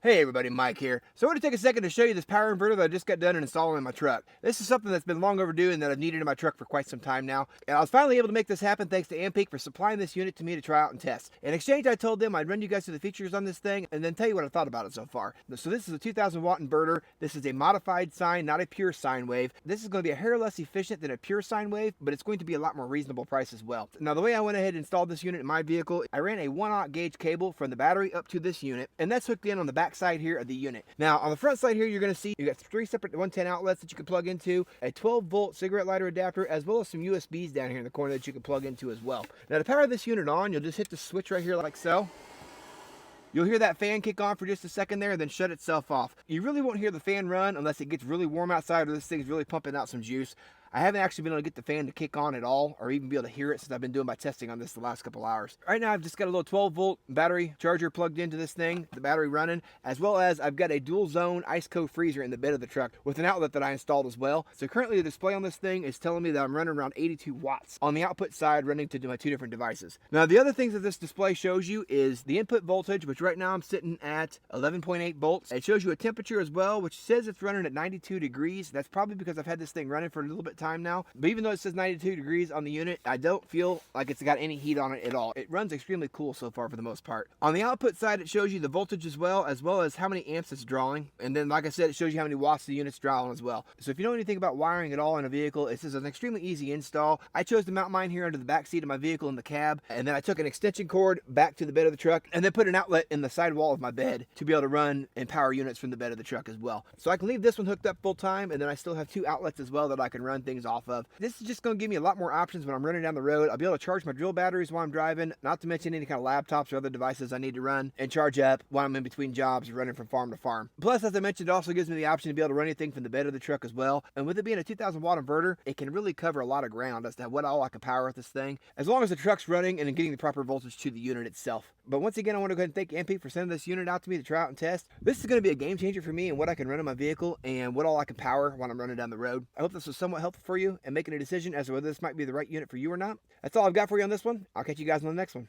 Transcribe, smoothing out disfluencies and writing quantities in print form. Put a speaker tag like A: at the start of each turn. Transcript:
A: Hey everybody, Mike here. So I want to take a second to show you this power inverter that I just got done installing in my truck. This is something that's been long overdue and that I've needed in my truck for quite some time now. And I was finally able to make this happen thanks to Ampeak for supplying this unit to me to try out and test. In exchange, I told them I'd run you guys through the features on this thing and then tell you what I thought about it so far. So this is a 2000 watt inverter. This is a modified sine, not a pure sine wave. This is going to be a hair less efficient than a pure sine wave, but it's going to be a lot more reasonable price as well. Now the way I went ahead and installed this unit in my vehicle, I ran a 1/0 gauge cable from the battery up to this unit, and that's hooked in on the back side here of the unit. Now on the front side here, you're going to see you got 3 separate 110 outlets that you can plug into, a 12-volt cigarette lighter adapter, as well as some USBs down here in the corner that you can plug into as well. Now to power this unit on, you'll just hit the switch right here like so. You'll hear that fan kick on for just a second there and then shut itself off. You really won't hear the fan run unless it gets really warm outside or this thing's really pumping out some juice. I haven't actually been able to get the fan to kick on at all or even be able to hear it since I've been doing my testing on this the last couple hours. Right now I've just got a little 12-volt battery charger plugged into this thing, the battery running, as well as I've got a dual zone ice cold freezer in the bed of the truck with an outlet that I installed as well. So currently the display on this thing is telling me that I'm running around 82 watts on the output side, running to my 2 different devices. Now the other things that this display shows you is the input voltage, which right now I'm sitting at 11.8 volts. It shows you a temperature as well, which says it's running at 92 degrees. That's probably because I've had this thing running for a little bit of time now. But even though it says 92 degrees on the unit, I don't feel like it's got any heat on it at all. It runs extremely cool so far for the most part. On the output side, it shows you the voltage as well as how many amps it's drawing. And then, like I said, it shows you how many watts the unit's drawing as well. So if you know anything about wiring at all in a vehicle, this is an extremely easy install. I chose to mount mine here under the back seat of my vehicle in the cab. And then I took an extension cord back to the bed of the truck and then put an outlet in the side wall of my bed to be able to run and power units from the bed of the truck as well. So I can leave this one hooked up full time, and then I still have 2 outlets as well that I can run things off of. This is just going to give me a lot more options when I'm running down the road. I'll be able to charge my drill batteries while I'm driving, not to mention any kind of laptops or other devices I need to run and charge up while I'm in between jobs running from farm to farm. Plus, as I mentioned, it also gives me the option to be able to run anything from the bed of the truck as well. And with it being a 2000 watt inverter, it can really cover a lot of ground as to what all I can power with this thing, as long as the truck's running and getting the proper voltage to the unit itself. But once again, I want to go ahead and thank Ampeak for sending this unit out to me to try out and test. This is going to be a game changer for me and what I can run in my vehicle and what all I can power when I'm running down the road. I hope this was somewhat helpful for you and making a decision as to whether this might be the right unit for you or not. That's all I've got for you on this one. I'll catch you guys on the next one.